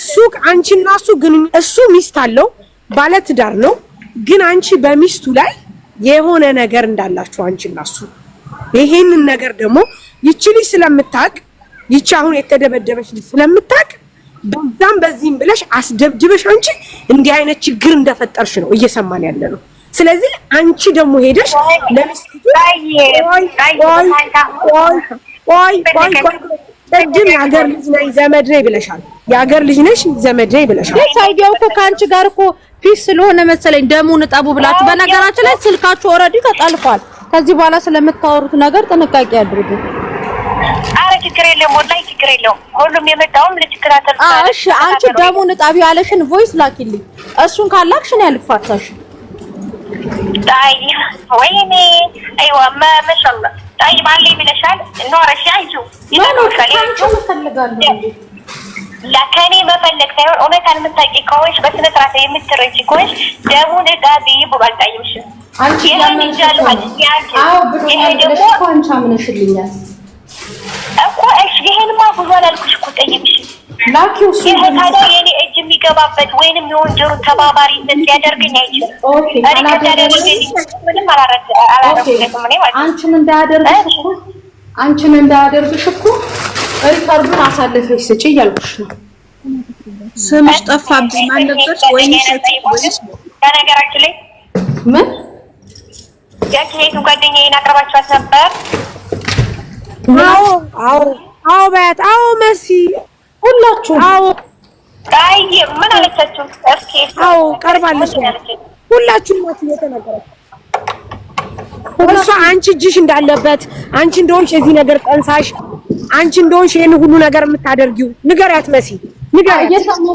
ሱቅ አንቺና እሱ ግን እሱ ሚስት አለው ባለትዳር ነው። ግን አንቺ በሚስቱ ላይ የሆነ ነገር እንዳላችሁ አንቺና እሱ ይሄንን ነገር ደግሞ ይቺ ልጅ ስለምታቅ ይቺ አሁን የተደበደበች ልጅ ስለምታቅ በዛም በዚህም ብለሽ አስደብድበሽ አንቺ እንዲህ አይነት ችግር እንደፈጠርሽ ነው እየሰማን ያለ ነው። ስለዚህ አንቺ ደግሞ ሄደሽ ለሚስቱ ቅድም የሀገር ልጅ ነኝ ዘመድ ነኝ ብለሻል። የሀገር ልጅ ነሽ ዘመድ ነኝ ብለሻል። ሳይዲያው እኮ ከአንቺ ጋር እኮ ፒስ ስለሆነ መሰለኝ ደሙን ጠቡ ብላችሁ። በነገራችን ላይ ስልካችሁ ኦልሬዲ ተጣልፏል። ከዚህ በኋላ ስለምታወሩት ነገር ጥንቃቄ አድርጉ። አረ ችግር የለም ወላሂ ችግር የለም። ሁሉም የመጣውም ለችግር አተርፋለሁ። እሺ አንቺ ደሙን ጠቢ ያለሽን ቮይስ ላኪልኝ። እሱን ካላክሽ ነው ያልፋታሽ። ጣይ ወይኔ አይዋ ማሻአላ ጣይ ባሊ ብለሻል። ኖረሽ አይዙ ለከኔ መፈለግ ሳይሆን እውነታን የምታውቂ ከሆንሽ በስነ ስርዓት የምትረጂ ከሆንሽ ደሙን ጠቢ ብሏል። ጣይምሽ አንቺ ያመንሻል ይሄ ደግሞ አንቺ አምነሽልኛል እኮ እሺ ይሄንማ ብዙ አላልኩሽ እኮ ጠይቅሽ ላኪው ይሄ ታዲያ የኔ እጅ የሚገባበት ወይንም የወንጀሉ ተባባሪነት ሊያደርገኝ አይችልም። እኔ ከታደረገኝ ምንም አላረግም እኔ ማለት አንቺን እንዳያደርግሽ እኮ ሪካርዱን አሳልፈሽ ስጪ እያልኩሽ ነው። ስምሽ ጠፋብኝ። ማን ነበር? ወይኔ በነገራችን ላይ ምን ያቺ ጓደኛዬን አቅርባችኋት ነበር? አዎ በያት። አዎ መሲ ሁላችሁ አዎ አይ ምን አለቻችሁ? እስኪ አዎ ቀርባለች። ሁላችሁም ናችሁ የተናገራችሁ። እሷ አንቺ እጅሽ እንዳለበት አንቺ እንደሆንሽ የዚህ ነገር ጠንሳሽ አንቺ እንደሆንሽ ይሄን ሁሉ ነገር የምታደርጊው ንገሪያት መሲ ንገሪያት።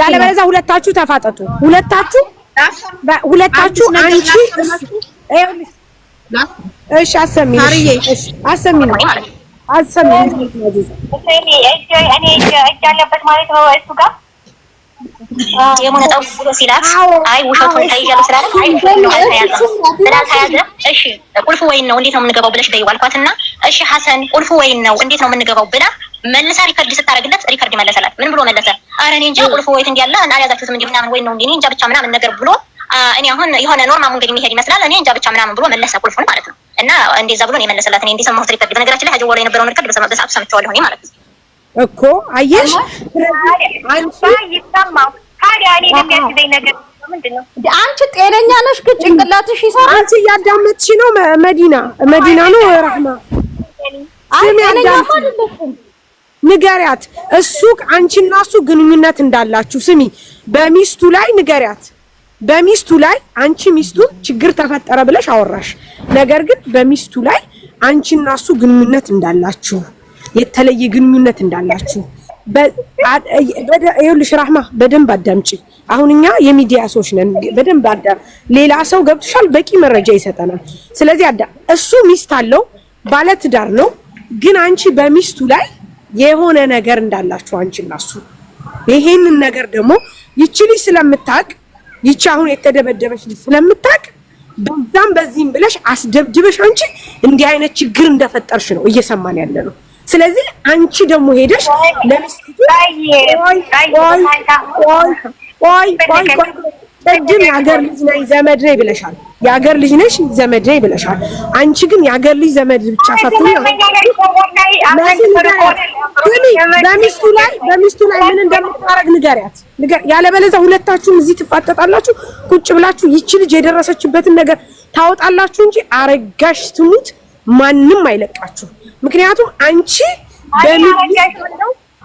ያለበለዚያ ሁለታችሁ ተፋጠጡ። ሁለታችሁ አንቺ እሺ አሰሚ እሺ አሰሚ ነው አሰሚ እኔ እያለበት ማለት ነው እሱ ጋር የሞነጣው ሲላት አይ ውሸቱን ታይያለሽ ስላለ አይ ስላልተያዘ እሺ ቁልፉ ወይን ነው እንዴት ነው የምንገባው ብለሽ ደይው አልኳትና እሺ ሐሰን ቁልፉ ወይን ነው እንዴት ነው የምንገባው ብላ መልሳ ሪከርድ ስታረግለት ሪከርድ መለሰላት። ምን ብሎ መለሰ? አረ እኔ እንጃ ቁልፉ ወይት እንዲያለ አልያዛችሁትም እንዴ ምናምን ወይን ነው እንዴ እንጃ ብቻ ምናምን ነገር ብሎ እኔ አሁን የሆነ ኖርማል መንገድ የሚሄድ ይመስላል እኔ እንጃ ብቻ ምናምን ብሎ መለሰ ቁልፉን ማለት ነው። እና እንደዛ ብሎ ነው የመለሰላት። እኔ እንደሰማሁት ሪከርድ በነገራችን ላይ ሀጀው ላይ የነበረውን ሪከርድ በሰዓቱ ሰምቼዋለሁ እኔ ማለት ነው እኮ አየሽ አንቺ ይሰማው ታዲያ እኔ ለሚያስበኝ ነገር ምንድነው? አንቺ ጤነኛ ነሽ ግን ጭንቅላትሽ ይሰራል። አንቺ እያዳመጥሽ ነው መዲና ነው ረህማ ንገሪያት። እሱ አንቺና እሱ ግንኙነት እንዳላችሁ ስሚ በሚስቱ ላይ ንገሪያት። በሚስቱ ላይ አንቺ ሚስቱን ችግር ተፈጠረ ብለሽ አወራሽ። ነገር ግን በሚስቱ ላይ አንቺና እሱ ግንኙነት እንዳላችሁ የተለየ ግንኙነት እንዳላችሁ ይኸውልሽ ራህማ በደንብ አዳምጪ። አሁን እኛ የሚዲያ ሰዎች ነን። በደንብ ሌላ ሰው ገብቶሻል በቂ መረጃ ይሰጠናል። ስለዚህ እሱ ሚስት አለው ባለትዳር ነው። ግን አንቺ በሚስቱ ላይ የሆነ ነገር እንዳላችሁ አንቺና እሱ ይሄንን ነገር ደግሞ ይቺ ልጅ ስለምታቅ ይቺ አሁን የተደበደበች ልጅ ስለምታቅ በዛም በዚህም ብለሽ አስደብድበሽ አንቺ እንዲህ አይነት ችግር እንደፈጠርሽ ነው እየሰማን ያለ ነው። ስለዚህ አንቺ ደግሞ ሄደሽ ለሚስቱ ቅድም የሀገር ልጅ ነኝ ዘመድ ነኝ ብለሻል። የሀገር ልጅ ነሽ ዘመድ ነኝ ብለሻል። አንቺ ግን የሀገር ልጅ ዘመድ ብቻ ሳትሆን በሚስቱ ላይ ምን እንደምታረግ ንገሪያት። ያለበለዚያ ሁለታችሁም እዚህ ትፋጠጣላችሁ። ቁጭ ብላችሁ ይቺ ልጅ የደረሰችበትን ነገር ታወጣላችሁ እንጂ አረጋሽ ትሙት ማንም አይለቃችሁ። ምክንያቱም አንቺ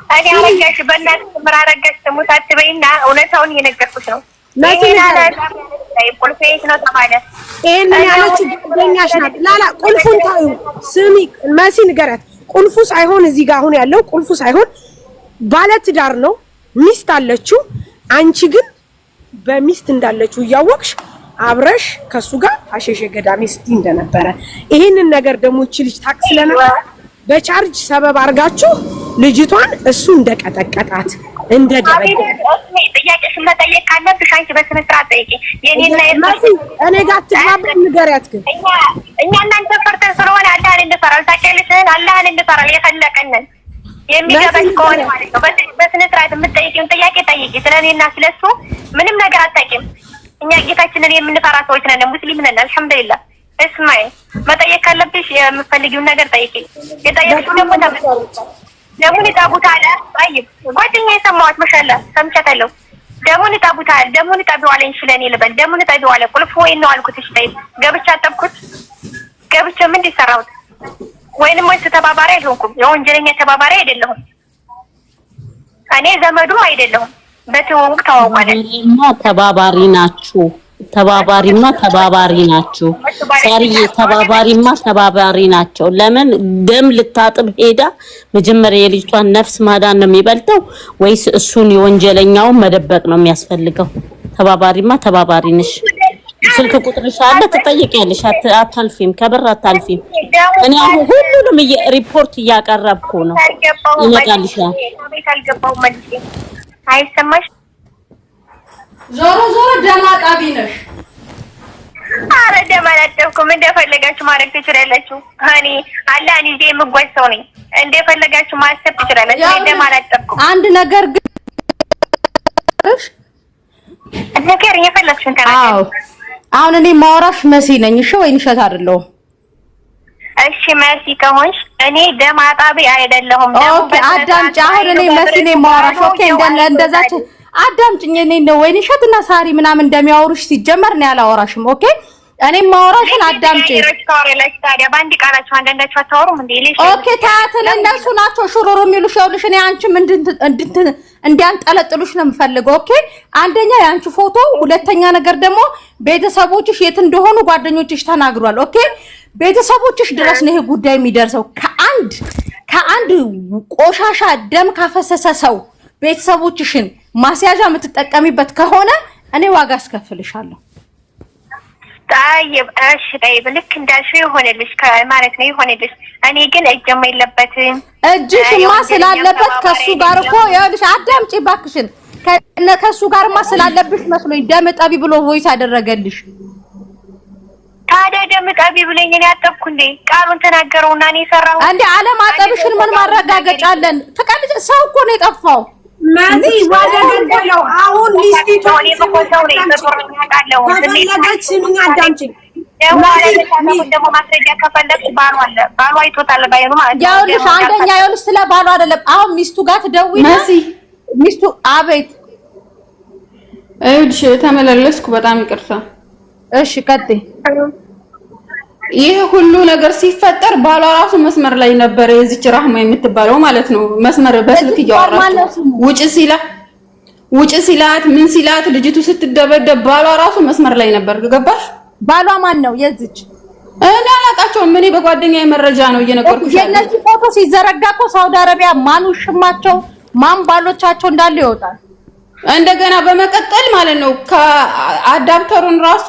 አረጋሽ በእናትሽ ምራረጋሽ ትሙት አትበይና እውነታውን እየነገርኩሽ ነው። ይሄንን ያለች ጓደኛሽ ናት። ላላ ቁልፉን ታዩ ስሚ መሲ ንገሪያት። ቁልፉ ሳይሆን እዚህ ጋር አሁን ያለው ቁልፉ ሳይሆን ባለትዳር ነው፣ ሚስት አለችው። አንቺ ግን በሚስት እንዳለችው እያወቅሽ አብረሽ ከሱ ጋር አሸሸ ገዳሜ ስትይ እንደነበረ ይሄንን ነገር ደግሞ እቺ ልጅ ታክ ስለነበረ በቻርጅ ሰበብ አርጋችሁ ልጅቷን እሱ እንደቀጠቀጣት እንደደረገ ጥያቄሽን መጠየቅ ካለብሽ አንቺ በስነ ስርዓት ጠይቂ። የኔና የማሲ እኔ ጋር ትግባብ ንገሪያት። ግን እኛ እናንተ ፈርተን ስለሆነ አላህን እንፈራለን። ታውቂያለሽ አላህን እንፈራለን የፈለቀንን የሚገባሽ ከሆነ ማለት ነው። በስነ ስርዓት የምትጠይቂውን ጥያቄ ጠይቂ። ስለኔና ስለሱ ምንም ነገር አታውቂም። እኛ ጌታችንን የምንፈራ ሰዎች ነን፣ ሙስሊም ነን። አልሐምዱሊላህ። እስማይ መጠየቅ ካለብሽ የምትፈልጊውን ነገር ጠይቂ። የጠየቅሽው ደግሞ ደሙን ይጣቡታል። ጠይብ ጓደኛዬ የሰማኋት ማሻአላ ሰምቻታለሁ። ደሙን ይጣቡታል፣ ደሙን ይጣቢዋለኝ ስለኔ ልበል። ደሙን ይጣቢዋለ ቁልፍ ወይ ነው አልኩት። እሺ ጠይብ ገብቻ አጠብኩት። ገብቼ ምን እንዲሰራሁት ወይንም ወይስ ተባባሪ አይሆንኩም። የወንጀለኛ ተባባሪ አይደለሁም። እኔ ዘመዱ አይደለሁም። በትውውቅ ተዋውቀናል። ተባባሪ ናችሁ። ተባባሪ ናችሁ። ሳርዬ ተባባሪ ናቸው። ለምን ደም ልታጥብ ሄዳ መጀመሪያ የልጅቷን ነፍስ ማዳን ነው የሚበልጠው ወይስ እሱን የወንጀለኛውን መደበቅ ነው የሚያስፈልገው? ተባባሪ ነሽ። ስልክ ቁጥርሽ አለ፣ ትጠይቂያለሽ። አታልፊም፣ ከብር አታልፊም። እኔ አሁን ሁሉንም ሪፖርት እያቀረብኩ ነው። ይመጣልሻል። አይሰማሽ? ዞሮ ደም አጣቢ ነሽ። አረ ደም አላጠብኩም። እንደፈለጋችሁ ማድረግ ትችላላችሁ። እኔ አላህ ይዤ የምጓዝ ሰው ነኝ። እንደፈለጋችሁ ማሰብ ትችላላችሁ። እኔ ደም አላጠብኩም። አንድ ነገር ግን ነገር የፈለግሽውን ተናገሪ። አሁን እኔ ማውራሽ መሲ ነኝ። እሺ ወይ ንሸት አይደለሁም። እሺ መሲ ከሆንሽ እኔ ደም አጣቢ አይደለሁም። ኦኬ አዳምጪ። አሁን እኔ መሲ ነኝ ማውራሽ። ኦኬ እንደዛች አዳምጪኝ። እኔ ነው ወይ ንሸትና ሳሪ ምናምን እንደሚያወሩሽ ሲጀመር ነው ያላወራሽም። ኦኬ እኔ ማውራሽን አዳምጪ። ታዲያ ባንዲ ቃላችሁ አንዳንዳችሁ አታወሩም እንዴ? ኦኬ ታያትን እነሱ ናቸው ሽሩሩ የሚሉሽ። ይኸውልሽ እኔ አንቺም እንዲያንጠለጥሉሽ ነው የምፈልገው። ኦኬ አንደኛ የአንቺ ፎቶ፣ ሁለተኛ ነገር ደግሞ ቤተሰቦችሽ የት እንደሆኑ ጓደኞችሽ ተናግሯል። ኦኬ ቤተሰቦችሽ ድረስ ነው ይሄ ጉዳይ የሚደርሰው። ከአንድ ቆሻሻ ደም ካፈሰሰ ሰው ቤተሰቦችሽን ማስያዣ የምትጠቀሚበት ከሆነ እኔ ዋጋ አስከፍልሻለሁ። طيب እሺ طيب ልክ እንዳልሽው ይሆንልሽ ማለት ነው ይሆንልሽ። እኔ ግን እጅም የለበትም። እጅሽማ ስላለበት ከሱ ጋር እኮ ይኸውልሽ አዳምጪ እባክሽን። ከሱ ጋርማ ስላለብሽ መስሎኝ ደም ጠቢ ብሎ ቮይስ አደረገልሽ። ታዲያ ደም ጠቢ ብለኝ እኔ አጠብኩ እንዴ? ቃሉን ተናገረውና እኔ ሰራው እንዴ? አለማጠብሽን ምን ማረጋገጫ አለን? ተቀልጅ ሰው እኮ ነው የጠፋው። ማዚ ዋደገለው አሁን ሊስቲቱ ስለፈለገች ምን አዳምጪኝ። ደግሞ ማስረጃ ከፈለግሽ ባሏ አለ። ባሏ አይቶታል ባይኑ ማለት ነው። ያውልሽ አንደኛ ያውልሽ ስለ ባሏ አይደለም። አሁን ሚስቱ ጋር ትደውይና ሚስቱ አቤት አይውልሽ ተመላለስኩ። በጣም ይቅርታ። እሺ ቀጥይ። ይሄ ሁሉ ነገር ሲፈጠር ባሏ ራሱ መስመር ላይ ነበር። የዚች ራህማ የምትባለው ማለት ነው። መስመር በስልክ እያወራች ውጭ ሲላት ምን ሲላት ልጅቱ ስትደበደብ ባሏ ራሱ መስመር ላይ ነበር። ገባሽ? ባሏ ማን ነው የዚች? እኔ አላውቃቸውም። እኔ በጓደኛዬ መረጃ ነው እየነገርኩሽ። የነዚህ ፎቶ ሲዘረጋ እኮ ሳውዲ አረቢያ ማን ውሽማቸው ማን ባሎቻቸው እንዳለ ይወጣል። እንደገና በመቀጠል ማለት ነው ከአዳፕተሩን ራሱ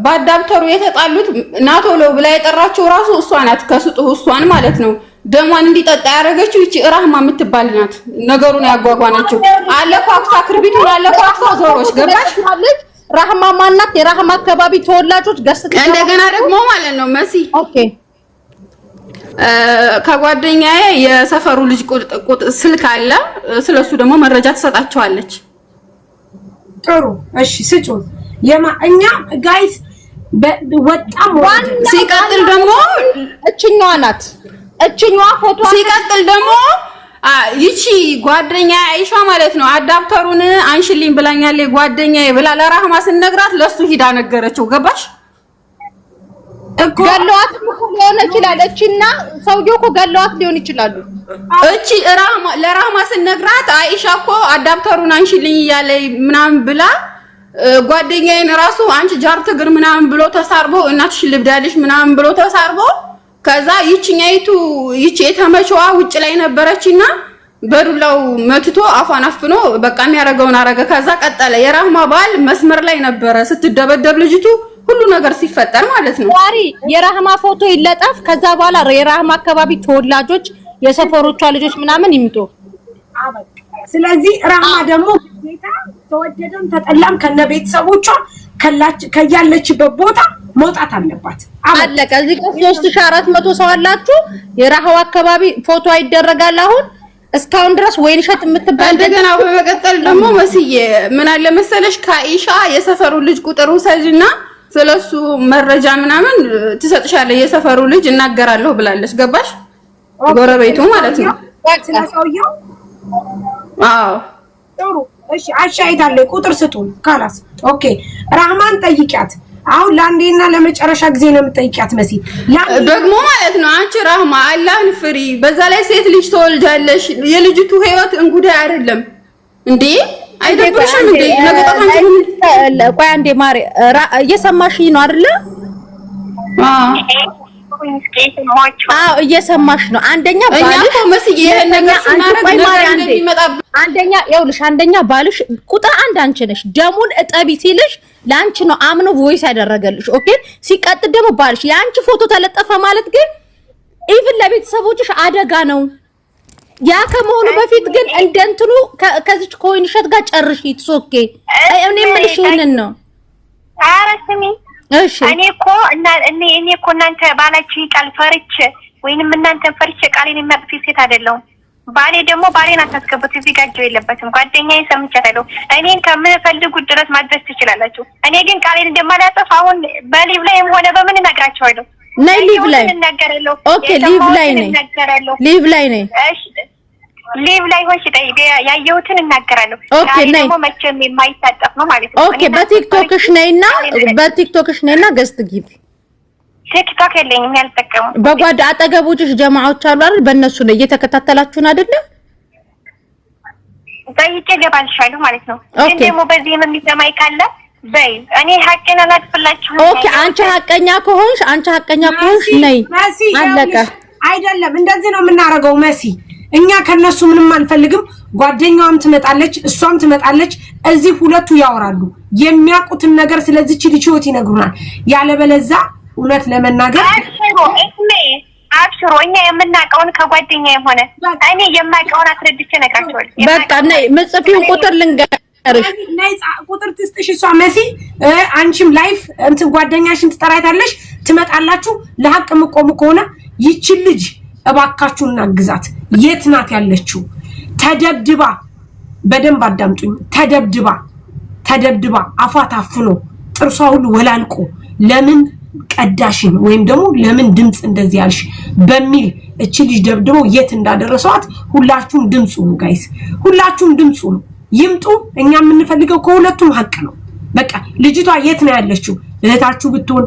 በአዳፕተሩ የተጣሉት ናቶሎ ብላ የጠራችው ራሱ እሷ ናት። ከስጡህ እሷን ማለት ነው ደሟን እንዲጠጣ ያደረገችው እቺ ራህማ የምትባል ናት። ነገሩን ያጓጓነችው አለኳክሳ ክርቢቱን አለኳክሳ ዞሮች ገባሽ? ራህማ ማናት? የራህማ አካባቢ ተወላጆች ገስት እንደገና ደግሞ ማለት ነው መሲ ኦኬ ከጓደኛዬ የሰፈሩ ልጅ ስልክ አለ። ስለሱ ደግሞ መረጃ ትሰጣቸዋለች። ጥሩ እሺ ስጩን። እኛ ጋይስ በጣም ሲቀጥል ደግሞ እችኛዋ ናት። እችኛዋ ፎቶ ሲቀጥል ደግሞ ይቺ ጓደኛ አይሻ ማለት ነው አዳፕተሩን አንሽልኝ ብላኛለች ጓደኛዬ ብላ ለራህማ ስነግራት ለሱ ሂዳ ነገረችው። ገባሽ? ገለዋት ሊሆን ይችላል። እቺና ሰውየው እኮ ገለዋት ሊሆን ይችላሉ። እቺ ለራህማ ስነግራት አይሻ እኮ አዳፕተሩን አንሽልኝ እያለኝ ምናምን ብላ ጓደኛዬን ራሱ አንቺ ጃርት እግር ምናምን ብሎ ተሳርቦ እናትሽ ልብዳልሽ ምናምን ብሎ ተሳርቦ ከዛ ይቺኛይቱ ይቺ የተመቸዋ ውጭ ላይ ነበረችና በዱላው መትቶ አፏን አፍኖ በቃ የሚያረጋውን አረገ። ከዛ ቀጠለ። የራህማ ባል መስመር ላይ ነበረ ስትደበደብ ልጅቱ ሁሉ ነገር ሲፈጠር ማለት ነው። ዛሬ የራህማ ፎቶ ይለጠፍ። ከዛ በኋላ የራህማ አካባቢ ተወላጆች የሰፈሮቿ ልጆች ምናምን ይምጡ። ስለዚህ ራህማ ደግሞ ጌታ ተወደደም ተጠላም ከነ ቤተሰቦቿ ከያለችበት ቦታ መውጣት አለባት። አለቀ። እዚህ ጋር 3400 ሰው አላችሁ። የራሃው አካባቢ ፎቶ ይደረጋል አሁን እስካሁን ድረስ ወይንሸት የምትባል እንደገና በመቀጠል ደግሞ መስዬ ምን አለ መሰለሽ ከአይሻ የሰፈሩ ልጅ ቁጥር ውሰጂና ስለሱ መረጃ ምናምን ትሰጥሻለሽ። የሰፈሩ ልጅ እናገራለሁ ብላለች። ገባሽ? ጎረቤቱ ማለት ነው። ስለሰውየው አዎ ጥሩ እሺ። አሻይታለሁ ቁጥር ስጡን ካላስ ኦኬ። ራህማን ጠይቂያት። አሁን ለአንዴና ለመጨረሻ ጊዜ ነው የምጠይቂያት መሲ ደግሞ ማለት ነው። አንቺ ራህማ አላህን ፍሪ። በዛ ላይ ሴት ልጅ ተወልጃለሽ። የልጅቱ ህይወት እንጉዳይ አይደለም እንዴ? አይደብርሽም እንዴ? ቆይ አንዴ ማሪ እየሰማሽኝ ነው አይደለ? አዎ እየሰማሽ ነው። አንደኛ ባልሽ አንደኛ ይኸውልሽ፣ አንደኛ ባልሽ ቁጥር አንድ አንቺ ነሽ። ደሙን እጠቢ ሲልሽ ለአንቺ ነው አምኖ ቮይስ ያደረገልሽ። ኦኬ። ሲቀጥል ደግሞ ባልሽ የአንቺ ፎቶ ተለጠፈ ማለት ግን ኢቭን ለቤተሰቦችሽ አደጋ ነው። ያ ከመሆኑ በፊት ግን እንደንትኑ ከዚች ኮይንሸት ጋር ጨርሽ። ኦኬ። እኔ የምልሽ ይሄንን ነው። ኧረ ስሚ እሺ እኔ እኮ እናንተ ባላችሁ ቃል ፈርቼ ወይንም እናንተ ፈርቼ ቃሌን የሚያጥፍ ሴት አይደለሁም። ባሌ ደግሞ ባሌን አታስገቡት። እዚህ ጋር ጆ የለበትም። ጓደኛዬ ሰምቻለሁ። እኔን ከምፈልጉት ድረስ ማድረስ ትችላላችሁ። እኔ ግን ቃሌን እንደማላጠፍ አሁን በሊቭ ላይም ሆነ በምን እነግራቸዋለሁ። ነይ ሊቭ ላይ ኦኬ። ሊቭ ላይ ነኝ። ሊቭ ላይ ነኝ። እሺ ሊቭ ላይ ሆንሽ ጠይቄ ያየሁትን እናገራለሁ። ኦኬ ነይ። ደግሞ መቼም የማይታጠፍ ነው ማለት ነው። ኦኬ በቲክቶክሽ ነይና ገስት ግቢ። ቲክቶክ የለኝም ያልተጠቀሙ። በጓዳ አጠገቦችሽ ጀማዓዎች አሉ አይደል? በእነሱ ነው እየተከታተላችሁን አይደል? ጠይቄ እገባልሻለሁ ማለት ነው። ግን ደግሞ በዚህ የሚሰማኝ ካለ በይ እኔ ሀቄን አላጥፍላችሁ። ኦኬ አንቺ ሀቀኛ ከሆንሽ ነይ። አለቀ። አይደለም እንደዚህ ነው የምናደርገው መሲ። እኛ ከነሱ ምንም አንፈልግም። ጓደኛዋም ትመጣለች፣ እሷም ትመጣለች። እዚህ ሁለቱ ያወራሉ የሚያውቁትን ነገር ስለዚህ ልጅ ህይወት ይነግሩናል። ያለበለዛ እውነት ለመናገር አብሽሮ እኛ የምናውቀውን ከጓደኛዬም ሆነ እኔ የማውቀውን አስረድቼ እነግራቸዋለሁ። በቃ ነይ ምጽፊውን ቁጥር ልንገርሽ። ነይ ቁጥር ትስጥሽ እሷ መሲ። አንቺም ላይፍ እንትን ጓደኛሽን ትጠራታለሽ፣ ትመጣላችሁ። ለሐቅ የምቆሙ ከሆነ ይቺ ልጅ እባካችሁ እናግዛት። የት ናት ያለችው? ተደብድባ፣ በደንብ አዳምጡኝ። ተደብድባ አፏ ታፍኖ ጥርሷ ሁሉ ወላልቆ ለምን ቀዳሽን ወይም ደግሞ ለምን ድምጽ እንደዚህ ያልሽ በሚል እቺ ልጅ ደብድበው የት እንዳደረሷት ሁላችሁም ድምጹ ነው ጋይስ፣ ሁላችሁም ድምጹ ነው። ይምጡ። እኛ የምንፈልገው ከሁለቱም ሐቅ ነው። በቃ ልጅቷ የት ነው ያለችው? እህታችሁ ብትሆን፣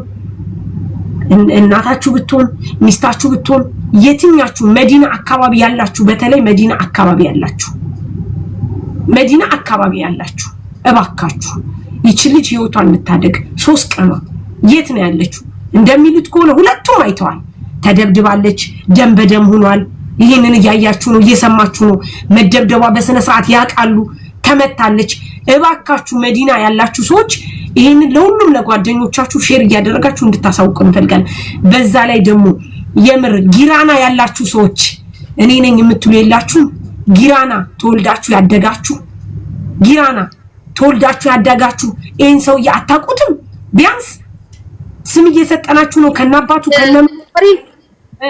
እናታችሁ ብትሆን፣ ሚስታችሁ ብትሆን፣ የትኛችሁ መዲና አካባቢ ያላችሁ፣ በተለይ መዲና አካባቢ ያላችሁ እባካችሁ ይቺ ልጅ ህይወቷን እንታደግ። 3 ቀኗ የት ነው ያለችው? እንደሚሉት ከሆነ ሁለቱም አይተዋል። ተደብድባለች፣ ደም በደም ሆኗል። ይሄንን እያያችሁ ነው፣ እየሰማችሁ ነው። መደብደቧ በስነ ስርዓት ያውቃሉ። ተመታለች። እባካችሁ መዲና ያላችሁ ሰዎች ይሄንን ለሁሉም ለጓደኞቻችሁ ሼር እያደረጋችሁ እንድታሳውቁ እንፈልጋለን። በዛ ላይ ደግሞ የምር ጊራና ያላችሁ ሰዎች እኔ ነኝ የምትሉ የላችሁ። ጊራና ተወልዳችሁ ያደጋችሁ ይሄን ሰውዬ አታውቁትም? ቢያንስ ስም እየሰጠናችሁ ነው ከናባቱ ከነምሪ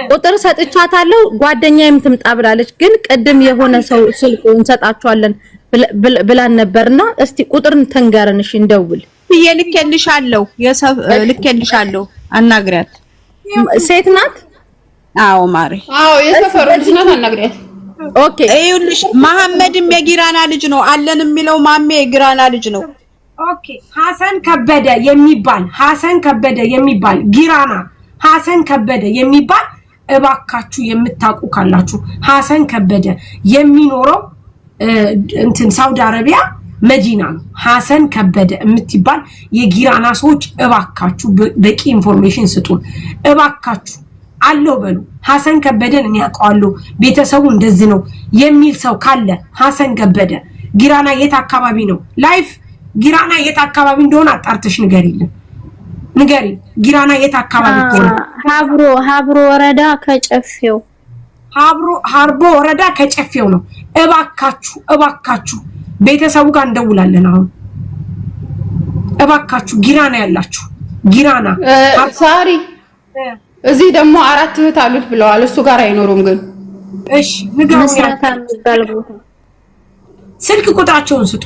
ቁጥር ሰጥቻታለሁ። ጓደኛዬም ትምጣ ብላለች። ግን ቅድም የሆነ ሰው ስልክ እንሰጣችኋለን ብላን ነበርና እስቲ ቁጥርን ተንገረን። እሺ እንደውል ልኬልሻለሁ። አናግሪያት። ሴት ናት? አዎ ማሪ። አዎ የሰፈሩ ልጅ ናት። አናግሪያት። ኦኬ እዩልሽ። መሐመድም የጊራና ልጅ ነው አለን የሚለው ማሜ የጊራና ልጅ ነው። ኦኬ ሐሰን ከበደ የሚባል ጊራና ሐሰን ከበደ የሚባል እባካችሁ የምታውቁ ካላችሁ ሐሰን ከበደ የሚኖረው እንትን ሳውዲ አረቢያ መዲና ነው። ሐሰን ከበደ የምትባል የጊራና ሰዎች እባካችሁ በቂ ኢንፎርሜሽን ስጡን እባካችሁ። አለው በሉ ሐሰን ከበደን እኔ አውቀዋለሁ ቤተሰቡ እንደዚህ ነው የሚል ሰው ካለ ሐሰን ከበደ ጊራና የት አካባቢ ነው? ላይፍ ጊራና የት አካባቢ እንደሆነ አጣርተሽ ንገሪ። ጊራና የት አካባቢ ነው? ሀብሮ ወረዳ ከጨፌው ሀርቦ ወረዳ ከጨፌው ነው። እባካችሁ ቤተሰቡ ጋር እንደውላለን። አሁን እባካችሁ ጊራና ያላችሁ ጊራና ሳሪ እዚህ ደግሞ 4 እህት አሉት ብለዋል። እሱ ጋር አይኖሩም ግን እሺ ንገሩኝ። መስራታ የሚባል ቦታ ስልክ ቁጥራቸውን ስጡ።